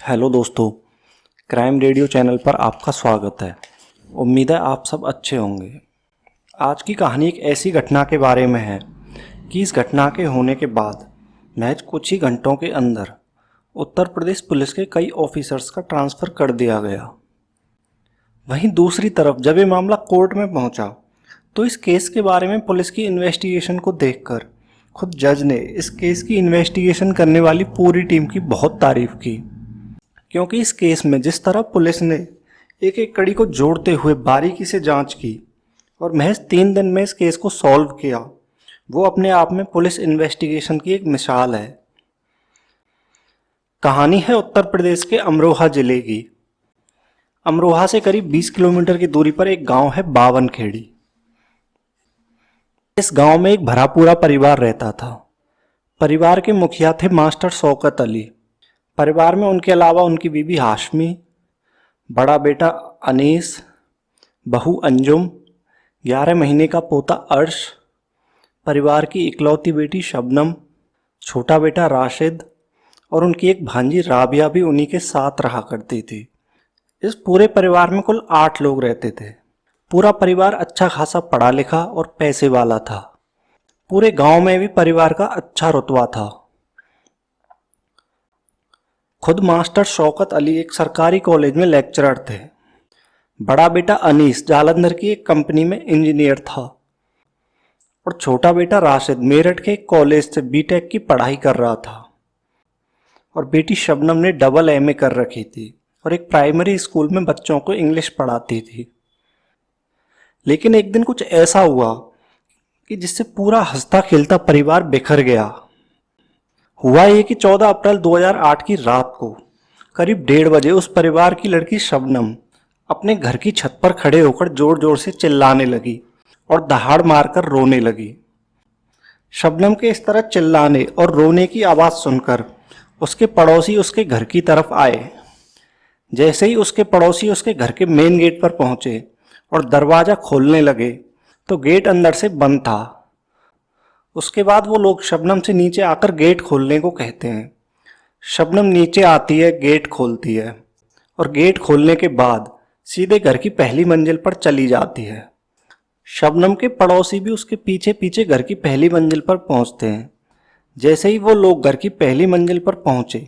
Hello दोस्तों, crime radio channel पर आपका स्वागत है। उम्मीद है आप सब अच्छे होंगे। आज की कहानी एक ऐसी घटना के बारे में है कि इस घटना के होने के बाद महज कुछ ही घंटों के अंदर उत्तर प्रदेश पुलिस के कई ऑफिसर्स का ट्रांसफ़र कर दिया गया। वहीं दूसरी तरफ जब ये मामला कोर्ट में पहुंचा तो इस केस के बारे में पुलिस की इन्वेस्टिगेशन को देखकर खुद जज ने इस केस की इन्वेस्टिगेशन करने वाली पूरी टीम की बहुत तारीफ की, क्योंकि इस केस में जिस तरह पुलिस ने एक एक कड़ी को जोड़ते हुए बारीकी से जांच की और महज 3 दिन में इस केस को सॉल्व किया, वो अपने आप में पुलिस इन्वेस्टिगेशन की एक मिसाल है। कहानी है उत्तर प्रदेश के अमरोहा जिले की। अमरोहा से करीब 20 किलोमीटर की दूरी पर एक गांव है बावनखेड़ी। इस गांव में एक भरा पूरा परिवार रहता था। परिवार के मुखिया थे मास्टर शौकत अली। परिवार में उनके अलावा उनकी बीवी हाशमी, बड़ा बेटा अनीस, बहू अंजुम, 11 महीने का पोता अर्श, परिवार की इकलौती बेटी शबनम, छोटा बेटा राशिद और उनकी एक भांजी राबिया भी उन्हीं के साथ रहा करती थी। इस पूरे परिवार में कुल 8 लोग रहते थे। पूरा परिवार अच्छा खासा पढ़ा लिखा और पैसे वाला था। पूरे गांव में भी परिवार का अच्छा रुतबा था। खुद मास्टर शौकत अली एक सरकारी कॉलेज में लेक्चरर थे। बड़ा बेटा अनीस जालंधर की एक कंपनी में इंजीनियर था और छोटा बेटा राशिद मेरठ के एक कॉलेज से बीटेक की पढ़ाई कर रहा था। और बेटी शबनम ने डबल एमए कर रखी थी और एक प्राइमरी स्कूल में बच्चों को इंग्लिश पढ़ाती थी। लेकिन एक दिन कुछ ऐसा हुआ कि जिससे पूरा हंसता खेलता परिवार बिखर गया। हुआ ये कि 14 अप्रैल 2008 की रात को करीब 1:30 बजे उस परिवार की लड़की शबनम अपने घर की छत पर खड़े होकर जोर जोर से चिल्लाने लगी और दहाड़ मारकर रोने लगी। शबनम के इस तरह चिल्लाने और रोने की आवाज़ सुनकर उसके पड़ोसी उसके घर की तरफ आए। जैसे ही उसके पड़ोसी उसके घर के मेन गेट पर पहुंचे और दरवाज़ा खोलने लगे तो गेट अंदर से बंद था। उसके बाद वो लोग शबनम से नीचे आकर गेट खोलने को कहते हैं। शबनम नीचे आती है, गेट खोलती है और गेट खोलने के बाद सीधे घर की पहली मंजिल पर चली जाती है। शबनम के पड़ोसी भी उसके पीछे पीछे घर की पहली मंजिल पर पहुंचते हैं। जैसे ही वो लोग घर की पहली मंजिल पर पहुंचे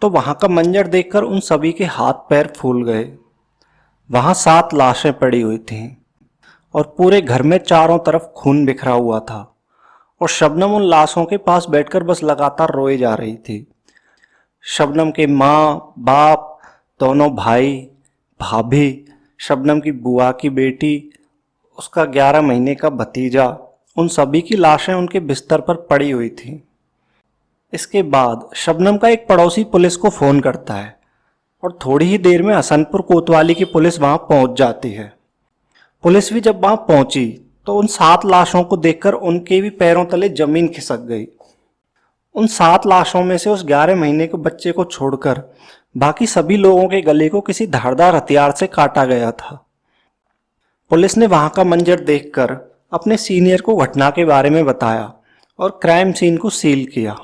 तो वहां का मंजर देखकर उन सभी के हाथ पैर फूल गए। वहां 7 लाशें पड़ी हुई थीं और पूरे घर में चारों तरफ खून बिखरा हुआ था और शबनम उन लाशों के पास बैठकर बस लगातार रोए जा रही थी। शबनम के माँ बाप, दोनों भाई भाभी, शबनम की बुआ की बेटी, उसका 11 महीने का भतीजा, उन सभी की लाशें उनके बिस्तर पर पड़ी हुई थीं। इसके बाद शबनम का एक पड़ोसी पुलिस को फ़ोन करता है और थोड़ी ही देर में हसनपुर कोतवाली की पुलिस वहां पहुंच जाती है। पुलिस भी जब वहां पहुंची तो उन 7 लाशों को देखकर उनके भी पैरों तले जमीन खिसक गई। उन 7 लाशों में से उस 11 महीने के बच्चे को छोड़कर बाकी सभी लोगों के गले को किसी धारदार हथियार से काटा गया था। पुलिस ने वहां का मंजर देखकर अपने सीनियर को घटना के बारे में बताया और क्राइम सीन को सील किया।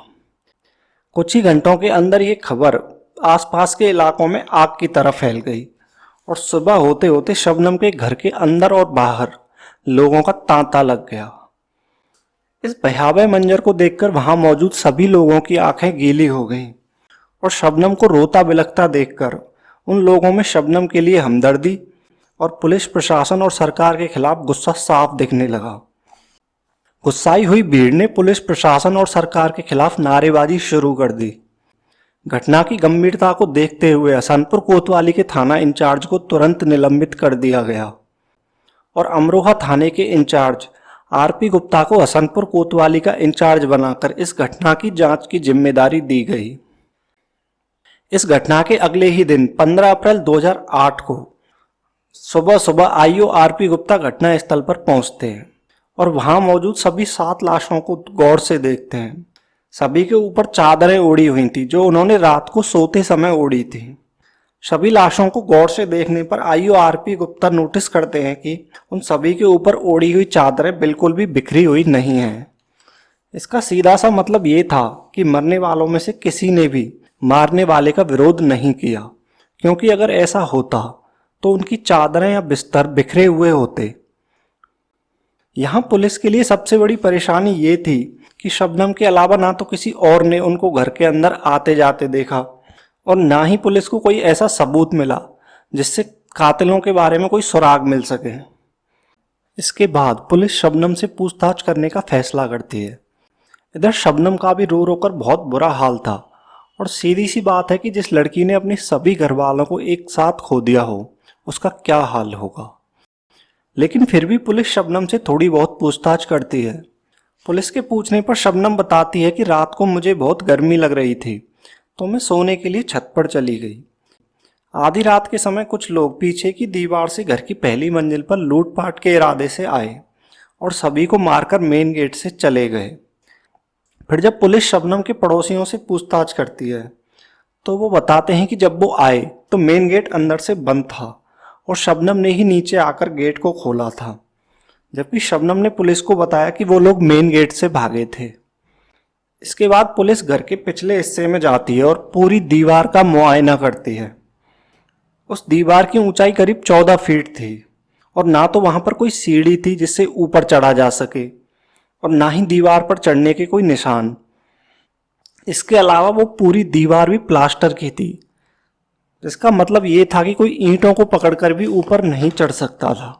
कुछ ही घंटों के अंदर ये खबर आसपास के इलाकों में आग की तरह फैल गई और सुबह होते होते शबनम के घर के अंदर और बाहर लोगों का तांता लग गया। इस भयावह मंजर को देखकर वहां मौजूद सभी लोगों की आंखें गीली हो गईं और शबनम को रोता बिलखता देखकर उन लोगों में शबनम के लिए हमदर्दी और पुलिस प्रशासन और सरकार के खिलाफ गुस्सा साफ दिखने लगा। गुस्साई हुई भीड़ ने पुलिस प्रशासन और सरकार के खिलाफ नारेबाजी शुरू कर दी। घटना की गंभीरता को देखते हुए हसनपुर कोतवाली के थाना इंचार्ज को तुरंत निलंबित कर दिया गया और अमरोहा थाने के इंचार्ज आरपी गुप्ता को हसनपुर कोतवाली का इंचार्ज बनाकर इस घटना की जांच की जिम्मेदारी दी गई। इस घटना के अगले ही दिन 15 अप्रैल 2008 को सुबह सुबह आईओ आरपी गुप्ता घटना स्थल पर पहुंचते हैं और वहां मौजूद सभी 7 लाशों को गौर से देखते हैं। सभी के ऊपर चादरें ओढ़ी हुई थी जो उन्होंने रात को सोते समय ओढ़ी थी। सभी लाशों को गौर से देखने पर आईओ आरपी गुप्ता नोटिस करते हैं कि उन सभी के ऊपर ओढ़ी हुई चादरें बिल्कुल भी बिखरी हुई नहीं हैं। इसका सीधा सा मतलब ये था कि मरने वालों में से किसी ने भी मारने वाले का विरोध नहीं किया, क्योंकि अगर ऐसा होता तो उनकी चादरें या बिस्तर बिखरे हुए होते। यहाँ पुलिस के लिए सबसे बड़ी परेशानी ये थी कि शबनम के अलावा ना तो किसी और ने उनको घर के अंदर आते जाते देखा और ना ही पुलिस को कोई ऐसा सबूत मिला जिससे कातिलों के बारे में कोई सुराग मिल सके। इसके बाद पुलिस शबनम से पूछताछ करने का फैसला करती है। इधर शबनम का भी रो रो कर बहुत बुरा हाल था और सीधी सी बात है कि जिस लड़की ने अपने सभी घर वालों को एक साथ खो दिया हो उसका क्या हाल होगा। लेकिन फिर भी पुलिस शबनम से थोड़ी बहुत पूछताछ करती है। पुलिस के पूछने पर शबनम बताती है कि रात को मुझे बहुत गर्मी लग रही थी तो मैं सोने के लिए छत पर चली गई। आधी रात के समय कुछ लोग पीछे की दीवार से घर की पहली मंजिल पर लूटपाट के इरादे से आए और सभी को मारकर मेन गेट से चले गए। फिर जब पुलिस शबनम के पड़ोसियों से पूछताछ करती है तो वो बताते हैं कि जब वो आए तो मेन गेट अंदर से बंद था और शबनम ने ही नीचे आकर गेट को खोला था, जबकि शबनम ने पुलिस को बताया कि वो लोग मेन गेट से भागे थे। इसके बाद पुलिस घर के पिछले हिस्से में जाती है और पूरी दीवार का मुआयना करती है। उस दीवार की ऊंचाई करीब 14 फीट थी और ना तो वहां पर कोई सीढ़ी थी जिससे ऊपर चढ़ा जा सके और ना ही दीवार पर चढ़ने के कोई निशान। इसके अलावा वो पूरी दीवार भी प्लास्टर की थी, जिसका मतलब ये था कि कोई ईंटों को पकड़कर भी ऊपर नहीं चढ़ सकता था।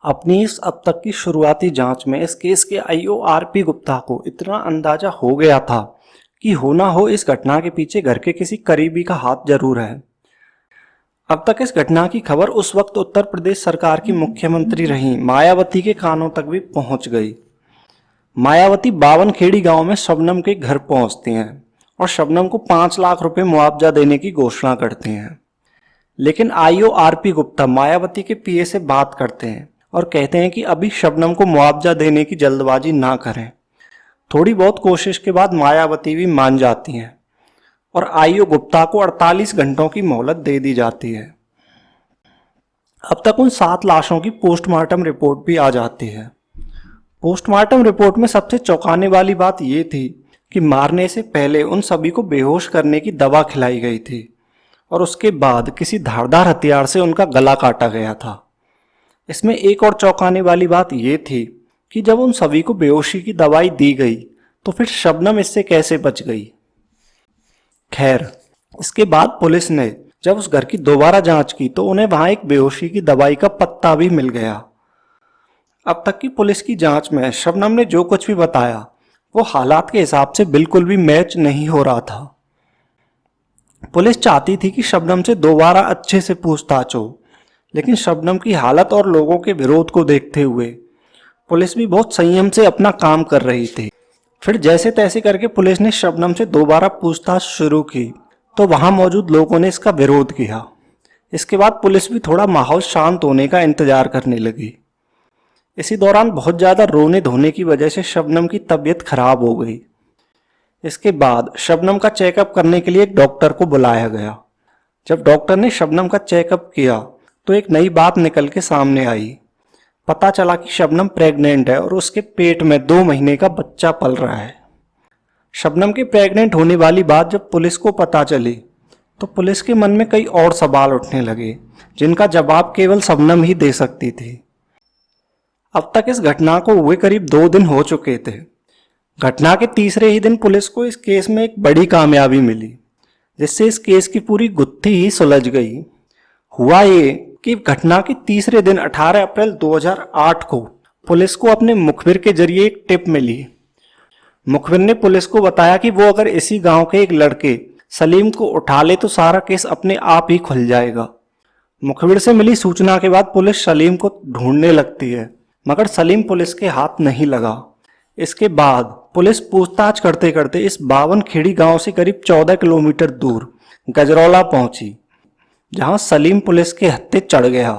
अपनी इस अब तक की शुरुआती जांच में इस केस के आईओ आरपी गुप्ता को इतना अंदाजा हो गया था कि हो ना हो इस घटना के पीछे घर के किसी करीबी का हाथ जरूर है। अब तक इस घटना की खबर उस वक्त उत्तर प्रदेश सरकार की मुख्यमंत्री रही मायावती के कानों तक भी पहुंच गई। मायावती बावनखेड़ी गांव में शबनम के घर पहुंचती हैं और शबनम को 5 लाख रुपए मुआवजा देने की घोषणा करती हैं। लेकिन आईओ आरपी गुप्ता मायावती के पीए से बात करते हैं और कहते हैं कि अभी शबनम को मुआवजा देने की जल्दबाजी ना करें। थोड़ी बहुत कोशिश के बाद मायावती भी मान जाती हैं और आईओ गुप्ता को 48 घंटों की मोहलत दे दी जाती है। अब तक उन 7 लाशों की पोस्टमार्टम रिपोर्ट भी आ जाती है। पोस्टमार्टम रिपोर्ट में सबसे चौंकाने वाली बात यह थी कि मारने से पहले उन सभी को बेहोश करने की दवा खिलाई गई थी और उसके बाद किसी धारदार हथियार से उनका गला काटा गया था। इसमें एक और चौंकाने वाली बात यह थी कि जब उन सभी को बेहोशी की दवाई दी गई तो फिर शबनम इससे कैसे बच गई। खैर, इसके बाद पुलिस ने जब उस घर की दोबारा जांच की तो उन्हें वहां एक बेहोशी की दवाई का पत्ता भी मिल गया। अब तक की पुलिस की जांच में शबनम ने जो कुछ भी बताया वो हालात के हिसाब से बिल्कुल भी मैच नहीं हो रहा था। पुलिस चाहती थी कि शबनम से दोबारा अच्छे से पूछताछ हो, लेकिन शबनम की हालत और लोगों के विरोध को देखते हुए पुलिस भी बहुत संयम से अपना काम कर रही थी। फिर जैसे तैसे करके पुलिस ने शबनम से दोबारा पूछताछ शुरू की तो वहां मौजूद लोगों ने इसका विरोध किया। इसके बाद पुलिस भी थोड़ा माहौल शांत होने का इंतजार करने लगी। इसी दौरान बहुत ज़्यादा रोने धोने की वजह से शबनम की तबीयत खराब हो गई। इसके बाद शबनम का चेकअप करने के लिए एक डॉक्टर को बुलाया गया। जब डॉक्टर ने शबनम का चेकअप किया तो एक नई बात निकल के सामने आई। पता चला कि शबनम प्रेग्नेंट है और उसके पेट में 2 महीने का बच्चा पल रहा है। शबनम के प्रेग्नेंट होने वाली बात जब पुलिस को पता चली तो पुलिस के मन में कई और सवाल उठने लगे जिनका जवाब केवल शबनम ही दे सकती थी। अब तक इस घटना को हुए करीब 2 दिन हो चुके थे। घटना के तीसरे ही दिन पुलिस को इस केस में एक बड़ी कामयाबी मिली, जिससे इस केस की पूरी गुत्थी ही सुलझ गई। हुआ ये कि घटना के तीसरे दिन 18 अप्रैल 2008 को पुलिस को अपने मुखबिर के जरिए एक टिप मिली। मुखबिर ने पुलिस को बताया कि वो अगर इसी गांव के एक लड़के सलीम को उठा ले तो सारा केस अपने आप ही खुल जाएगा। मुखबिर से मिली सूचना के बाद पुलिस सलीम को ढूंढने लगती है, मगर सलीम पुलिस के हाथ नहीं लगा। इसके बाद पुलिस पूछताछ करते करते इस बावनखेड़ी गांव से करीब 14 किलोमीटर दूर गजरौला पहुंची, जहां सलीम पुलिस के हत्थे चढ़ गया।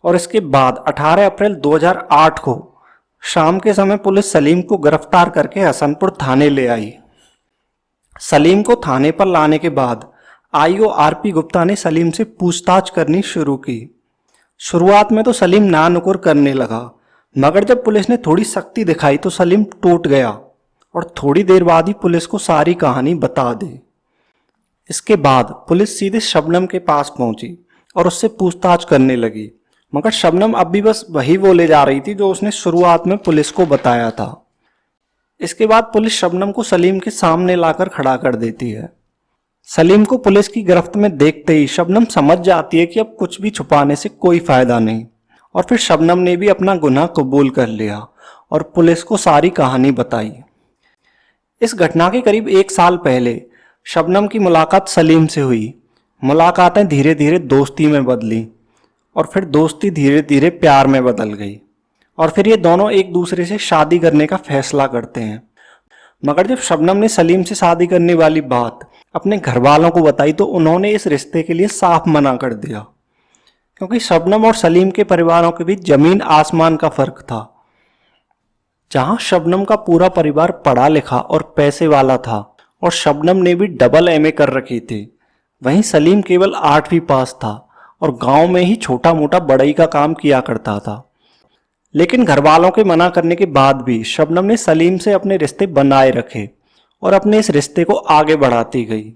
और इसके बाद 18 अप्रैल 2008 को शाम के समय पुलिस सलीम को गिरफ्तार करके हसनपुर थाने ले आई। सलीम को थाने पर लाने के बाद आईओ आरपी गुप्ता ने सलीम से पूछताछ करनी शुरू की। शुरुआत में तो सलीम ना नुकुर करने लगा, मगर जब पुलिस ने थोड़ी सख्ती दिखाई तो सलीम टूट गया और थोड़ी देर बाद ही पुलिस को सारी कहानी बता दी। इसके बाद पुलिस सीधे शबनम के पास पहुंची और उससे पूछताछ करने लगी, मगर शबनम अब भी बस वही बोले जा रही थी जो उसने शुरुआत में पुलिस को बताया था। इसके बाद पुलिस शबनम को सलीम के सामने लाकर खड़ा कर देती है। सलीम को पुलिस की गिरफ्त में देखते ही शबनम समझ जाती है कि अब कुछ भी छुपाने से कोई फायदा नहीं, और फिर शबनम ने भी अपना गुनाह कबूल कर लिया और पुलिस को सारी कहानी बताई। इस घटना के करीब 1 साल पहले शबनम की मुलाकात सलीम से हुई। मुलाकातें धीरे धीरे दोस्ती में बदली और फिर दोस्ती धीरे धीरे प्यार में बदल गई, और फिर ये दोनों एक दूसरे से शादी करने का फैसला करते हैं। मगर जब शबनम ने सलीम से शादी करने वाली बात अपने घर वालों को बताई तो उन्होंने इस रिश्ते के लिए साफ मना कर दिया, क्योंकि शबनम और सलीम के परिवारों के बीच जमीन आसमान का फर्क था। जहां शबनम का पूरा परिवार पढ़ा लिखा और पैसे वाला था और शबनम ने भी डबल एमए कर रखी थी, वहीं सलीम केवल 8वीं पास था और गांव में ही छोटा मोटा बढ़ई का काम किया करता था। लेकिन घर वालों के मना करने के बाद भी शबनम ने सलीम से अपने रिश्ते बनाए रखे और अपने इस रिश्ते को आगे बढ़ाती गई।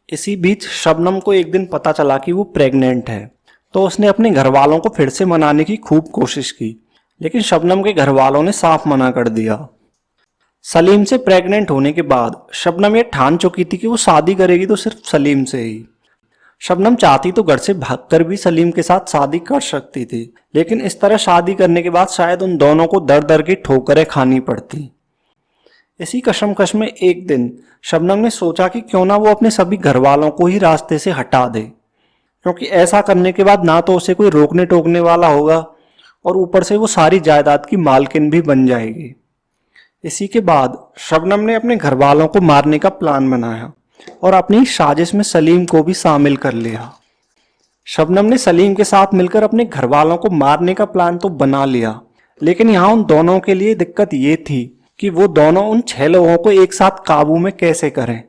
इसी बीच शबनम को एक दिन पता चला कि वो प्रेग्नेंट है, तो उसने अपने घर वालों को फिर से मनाने की खूब कोशिश की, लेकिन शबनम के घर वालों ने साफ मना कर दिया। सलीम से प्रेग्नेंट होने के बाद शबनम ये ठान चुकी थी कि वो शादी करेगी तो सिर्फ सलीम से ही। शबनम चाहती तो घर से भागकर भी सलीम के साथ शादी कर सकती थी, लेकिन इस तरह शादी करने के बाद शायद उन दोनों को दर दर की ठोकरें खानी पड़ती। इसी कशमकश में एक दिन शबनम ने सोचा कि क्यों ना वो अपने सभी घर वालों को ही रास्ते से हटा दे, क्योंकि ऐसा करने के बाद ना तो उसे कोई रोकने टोकने वाला होगा और ऊपर से वो सारी जायदाद की मालकिन भी बन जाएगी। इसी के बाद शबनम ने अपने घर वालों को मारने का प्लान बनाया और अपनी साजिश में सलीम को भी शामिल कर लिया। शबनम ने सलीम के साथ मिलकर अपने घर वालों को मारने का प्लान तो बना लिया, लेकिन यहाँ उन दोनों के लिए दिक्कत ये थी कि वो दोनों उन 6 लोगों को एक साथ काबू में कैसे करें।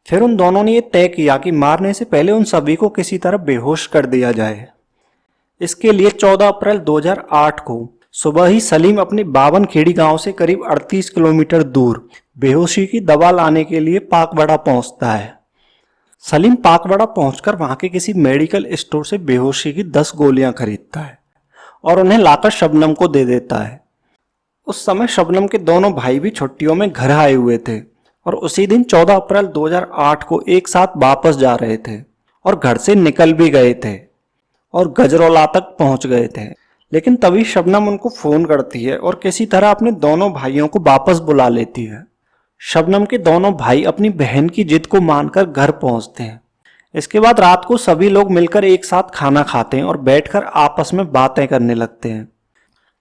फिर उन दोनों ने ये तय किया कि मारने से पहले उन सभी को किसी तरह बेहोश कर दिया जाए। इसके लिए 14 अप्रैल 2008 को सुबह ही सलीम अपने बावनखेड़ी गांव से करीब 38 किलोमीटर दूर बेहोशी की दवा लाने के लिए पाकवाड़ा पहुंचता है। सलीम पाकवाड़ा पहुंचकर वहां के किसी मेडिकल स्टोर से बेहोशी की 10 गोलियां खरीदता है और उन्हें लाकर शबनम को दे देता है। उस समय शबनम के दोनों भाई भी छुट्टियों में घर आए हुए थे और उसी दिन 14 अप्रैल 2008 को एक साथ वापस जा रहे थे और घर से निकल भी गए थे और गजरौला तक पहुंच गए थे। लेकिन तभी शबनम उनको फोन करती है और किसी तरह अपने दोनों भाइयों को वापस बुला लेती है। शबनम के दोनों भाई अपनी बहन की जिद को मानकर घर पहुंचते हैं। इसके बाद रात को सभी लोग मिलकर एक साथ खाना खाते हैं और बैठकर आपस में बातें करने लगते हैं।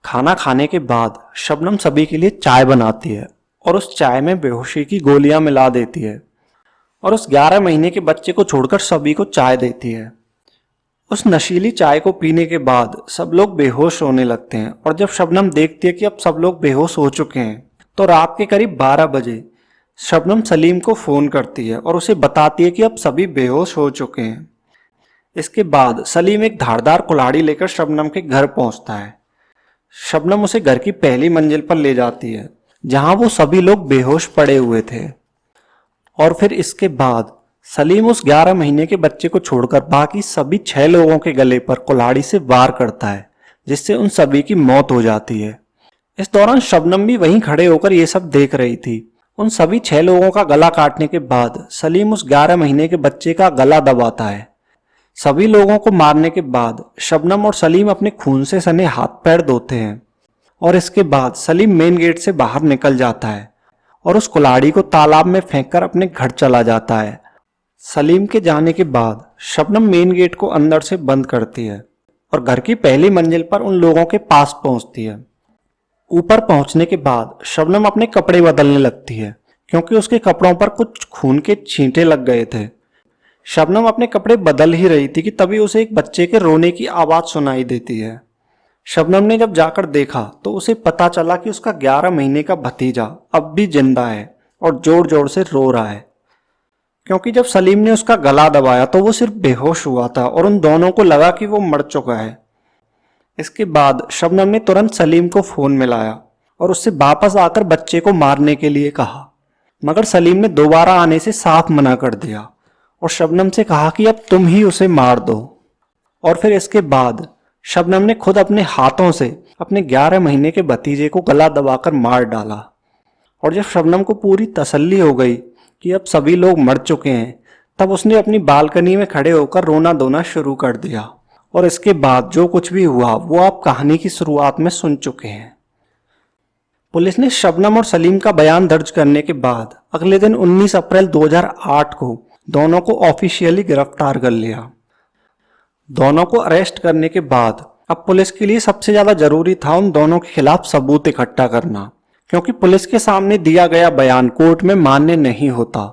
खाना खाने के बाद शबनम सभी के लिए चाय बनाती है और उस चाय में बेहोशी की गोलियां मिला देती है और उस 11 महीने के बच्चे को छोड़कर सभी को चाय देती है। उस नशीली चाय को पीने के बाद सब लोग बेहोश होने लगते हैं और जब शबनम देखती है कि अब सब लोग बेहोश हो चुके हैं तो रात के करीब 12 बजे शबनम सलीम को फोन करती है और उसे बताती है कि अब सभी बेहोश हो चुके हैं। इसके बाद सलीम एक धारदार कुल्हाड़ी लेकर शबनम के घर पहुंचता है। शबनम उसे घर की पहली मंजिल पर ले जाती है जहां वो सभी लोग बेहोश पड़े हुए थे, और फिर इसके बाद सलीम उस 11 महीने के बच्चे को छोड़कर बाकी सभी 6 लोगों के गले पर कुल्हाड़ी से वार करता है, जिससे उन सभी की मौत हो जाती है। इस दौरान शबनम भी वहीं खड़े होकर ये सब देख रही थी। उन सभी 6 लोगों का गला काटने के बाद सलीम उस 11 महीने के बच्चे का गला दबाता है। सभी लोगों को मारने के बाद शबनम और सलीम अपने खून से सने हाथ पैर धोते हैं और इसके बाद सलीम मेन गेट से बाहर निकल जाता है और उस कुल्हाड़ी को तालाब में फेंककर अपने घर चला जाता है। सलीम के जाने के बाद शबनम मेन गेट को अंदर से बंद करती है और घर की पहली मंजिल पर उन लोगों के पास पहुंचती है। ऊपर पहुंचने के बाद शबनम अपने कपड़े बदलने लगती है क्योंकि उसके कपड़ों पर कुछ खून के छींटे लग गए थे। शबनम अपने कपड़े बदल ही रही थी कि तभी उसे एक बच्चे के रोने की आवाज सुनाई देती है। शबनम ने जब जाकर देखा तो उसे पता चला कि उसका 11 महीने का भतीजा अब भी जिंदा है और जोर जोर से रो रहा है, क्योंकि जब सलीम ने उसका गला दबाया तो वो सिर्फ बेहोश हुआ था और उन दोनों को लगा कि वो मर चुका है। इसके बाद शबनम ने तुरंत सलीम को फोन मिलाया और उससे वापस आकर बच्चे को मारने के लिए कहा, मगर सलीम ने दोबारा आने से साफ मना कर दिया और शबनम से कहा कि अब तुम ही उसे मार दो। और फिर इसके बाद शबनम ने खुद अपने हाथों से अपने 11 महीने के भतीजे को गला दबाकर मार डाला। और जब शबनम को पूरी तसल्ली हो गई कि अब सभी लोग मर चुके हैं, तब उसने अपनी बालकनी में खड़े होकर रोना धोना शुरू कर दिया। और इसके बाद जो कुछ भी हुआ वो आप कहानी की शुरुआत में सुन चुके हैं। पुलिस ने शबनम और सलीम का बयान दर्ज करने के बाद अगले दिन 19 अप्रैल 2008 को दोनों को ऑफिशियली गिरफ्तार कर लिया। दोनों को अरेस्ट करने के बाद अब पुलिस के लिए सबसे ज्यादा जरूरी था उन दोनों के खिलाफ सबूत इकट्ठा करना, क्योंकि पुलिस के सामने दिया गया बयान कोर्ट में मान्य नहीं होता।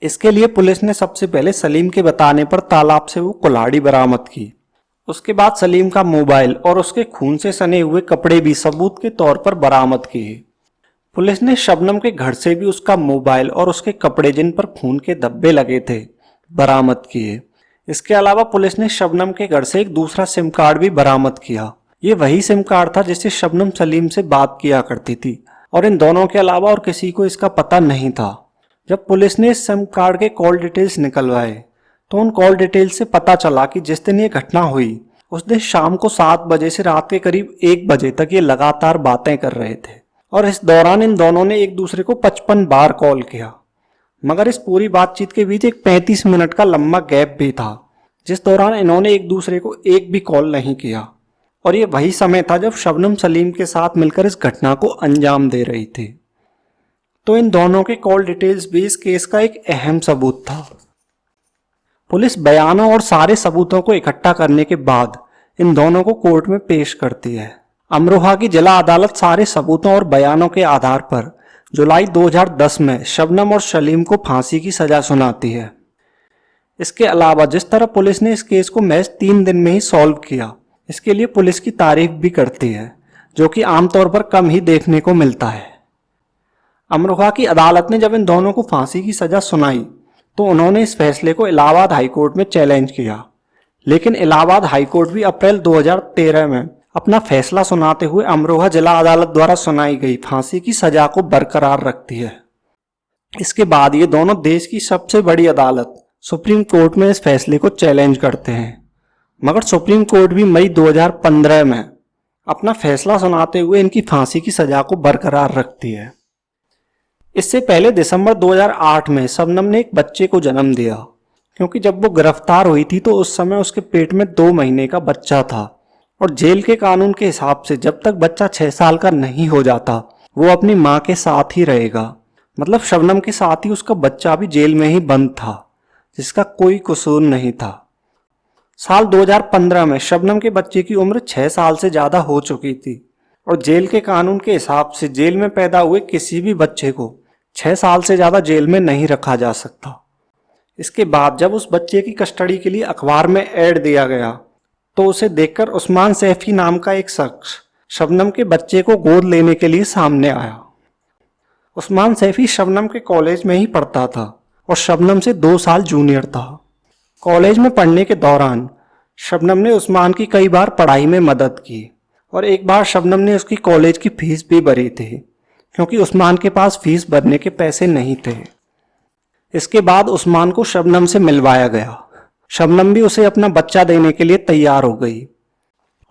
इसके लिए पुलिस ने सबसे पहले सलीम के बताने पर तालाब से वो कुल्हाड़ी बरामद की। उसके बाद सलीम का मोबाइल और उसके खून से सने हुए कपड़े भी सबूत के तौर पर बरामद किए। पुलिस ने शबनम के घर से भी उसका मोबाइल और उसके कपड़े जिन पर खून के धब्बे लगे थे बरामद किए। इसके अलावा पुलिस ने शबनम के घर से एक दूसरा सिम कार्ड भी बरामद किया। ये वही सिम कार्ड था जिससे शबनम सलीम से बात किया करती थी और इन दोनों के अलावा और किसी को इसका पता नहीं था। जब पुलिस ने इस सिम कार्ड के कॉल डिटेल्स निकलवाए तो उन कॉल डिटेल्स से पता चला कि जिस दिन ये घटना हुई उस दिन शाम को 7 बजे से रात के करीब 1 बजे तक ये लगातार बातें कर रहे थे और इस दौरान इन दोनों ने एक दूसरे को 55 बार कॉल किया। मगर इस पूरी बातचीत के बीच एक 35 मिनट का लंबा गैप भी था जिस दौरान इन्होंने एक दूसरे को एक भी कॉल नहीं किया। और ये वही समय था जब शबनम सलीम के साथ मिलकर इस घटना को अंजाम दे रही थी। तो इन दोनों के कॉल डिटेल्स भी इस केस का एक अहम सबूत था। पुलिस बयानों और सारे सबूतों को इकट्ठा करने के बाद इन दोनों को कोर्ट में पेश करती है। अमरोहा की जिला अदालत सारे सबूतों और बयानों के आधार पर जुलाई 2010 में शबनम और सलीम को फांसी की सजा सुनाती है। इसके अलावा जिस तरह पुलिस ने इस केस को महज 3 दिन में ही सॉल्व किया, इसके लिए पुलिस की तारीफ भी करती है, जो कि आमतौर पर कम ही देखने को मिलता है। अमरोहा की अदालत ने जब इन दोनों को फांसी की सजा सुनाई तो उन्होंने इस फैसले को इलाहाबाद हाईकोर्ट में चैलेंज किया, लेकिन इलाहाबाद हाईकोर्ट भी अप्रैल 2013 में अपना फैसला सुनाते हुए अमरोहा जिला अदालत द्वारा सुनाई गई फांसी की सजा को बरकरार रखती है। इसके बाद ये दोनों देश की सबसे बड़ी अदालत सुप्रीम कोर्ट में इस फैसले को चैलेंज करते हैं, मगर सुप्रीम कोर्ट भी मई 2015 में अपना फैसला सुनाते हुए इनकी फांसी की सजा को बरकरार रखती है। इससे पहले दिसंबर 2008 में शबनम ने एक बच्चे को जन्म दिया, क्योंकि जब वो गिरफ्तार हुई थी तो उस समय उसके पेट में 2 महीने का बच्चा था और जेल के कानून के हिसाब से जब तक बच्चा 6 साल का नहीं हो जाता वो अपनी माँ के साथ ही रहेगा। मतलब शबनम के साथ ही उसका बच्चा भी जेल में ही बंद था, जिसका कोई कसूर नहीं था। साल 2015 में शबनम के बच्चे की उम्र 6 साल से ज्यादा हो चुकी थी और जेल के कानून के हिसाब से जेल में पैदा हुए किसी भी बच्चे को 6 साल से ज्यादा जेल में नहीं रखा जा सकता। इसके बाद जब उस बच्चे की कस्टडी के लिए अखबार में ऐड दिया गया तो उसे देखकर उस्मान सैफी नाम का एक शख्स शबनम के बच्चे को गोद लेने के लिए सामने आया। उस्मान सैफी शबनम के कॉलेज में ही पढ़ता था और शबनम से 2 साल जूनियर था। कॉलेज में पढ़ने के दौरान शबनम ने उस्मान की कई बार पढ़ाई में मदद की और एक बार शबनम ने उसकी कॉलेज की फीस भी भरी थी, क्योंकि उस्मान के पास फीस भरने के पैसे नहीं थे। इसके बाद उस्मान को शबनम से मिलवाया गया। शबनम भी उसे अपना बच्चा देने के लिए तैयार हो गई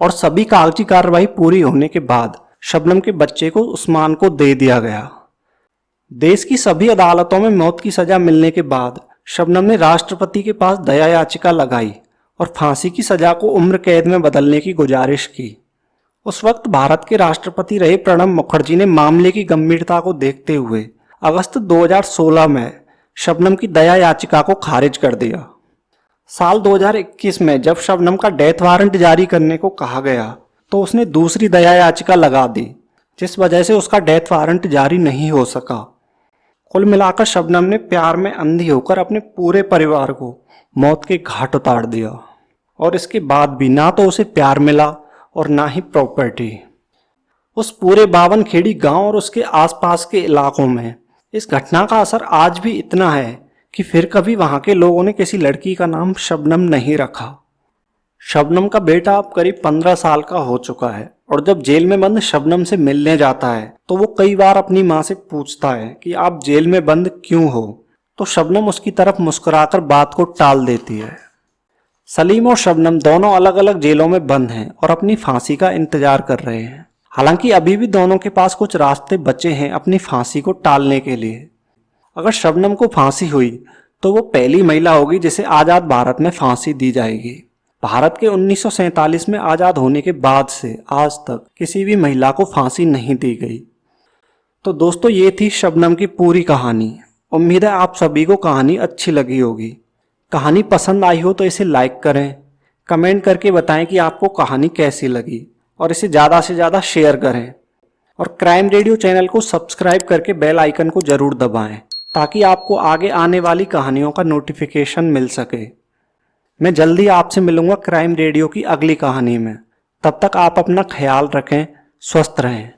और सभी कागजी कार्रवाई पूरी होने के बाद शबनम के बच्चे को उस्मान को दे दिया गया। देश की सभी अदालतों में मौत की सजा मिलने के बाद शबनम ने राष्ट्रपति के पास दया याचिका लगाई और फांसी की सजा को उम्र कैद में बदलने की गुजारिश की। उस वक्त भारत के राष्ट्रपति रहे प्रणब मुखर्जी ने मामले की गंभीरता को देखते हुए अगस्त 2016 में शबनम की दया याचिका को खारिज कर दिया। साल 2021 में जब शबनम का डेथ वारंट जारी करने को कहा गया तो उसने दूसरी दया याचिका लगा दी, जिस वजह से उसका डेथ वारंट जारी नहीं हो सका। कुल मिलाकर शबनम ने प्यार में अंधी होकर अपने पूरे परिवार को मौत के घाट उतार दिया और इसके बाद भी ना तो उसे प्यार मिला और ना ही प्रॉपर्टी। उस पूरे 52 खेड़ी गांव और उसके आसपास के इलाकों में इस घटना का असर आज भी इतना है कि फिर कभी वहां के लोगों ने किसी लड़की का नाम शबनम नहीं रखा। शबनम का बेटा अब करीब 15 साल का हो चुका है और जब जेल में बंद शबनम से मिलने जाता है तो वो कई बार अपनी माँ से पूछता है कि आप जेल में बंद क्यों हो, तो शबनम उसकी तरफ मुस्कुराकर बात को टाल देती है। सलीम और शबनम दोनों अलग अलग जेलों में बंद हैं और अपनी फांसी का इंतजार कर रहे हैं। हालांकि अभी भी दोनों के पास कुछ रास्ते बचे हैं अपनी फांसी को टालने के लिए। अगर शबनम को फांसी हुई तो वो पहली महिला होगी जिसे आज़ाद भारत में फांसी दी जाएगी। भारत के 1947 में आज़ाद होने के बाद से आज तक किसी भी महिला को फांसी नहीं दी गई। तो दोस्तों, ये थी शबनम की पूरी कहानी। उम्मीद है आप सभी को कहानी अच्छी लगी होगी। कहानी पसंद आई हो तो इसे लाइक करें, कमेंट करके बताएं कि आपको कहानी कैसी लगी और इसे ज़्यादा से ज़्यादा शेयर करें। और क्राइम रेडियो चैनल को सब्सक्राइब करके बेल आइकन को ज़रूर दबाएं ताकि आपको आगे आने वाली कहानियों का नोटिफिकेशन मिल सके। मैं जल्दी आपसे मिलूंगा क्राइम रेडियो की अगली कहानी में। तब तक आप अपना ख्याल रखें, स्वस्थ रहें।